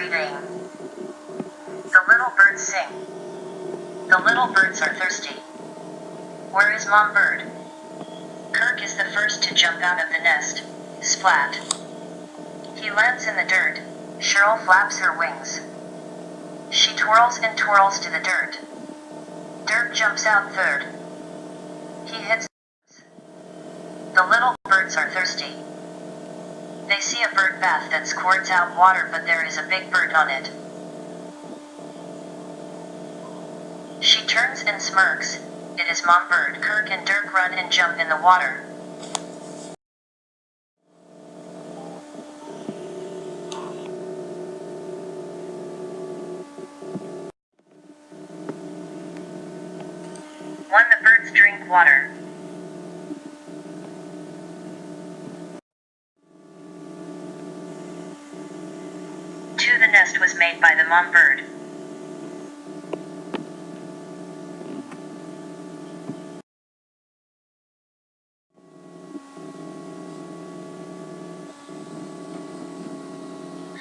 reading. The little birds sing. The little birds are thirsty. Where is Mom Bird? Kirk is the first to jump out of the nest. Splat. He lands in the dirt. Cheryl flaps her wings. She twirls and twirls to the dirt. Dirk jumps out third. He hits. The little birds are thirsty. They see a bird bath that squirts out water, but there is a big bird on it. She turns and smirks. It is Mom Bird. Kirk and Dirk run and jump in the water. When the birds drink water. Two, the nest was made by the Mom Bird.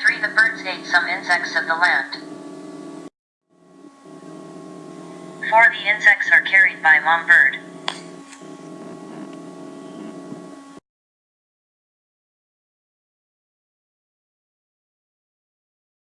Three, the birds ate some insects of the land. Four, the insects are carried by Mom Bird.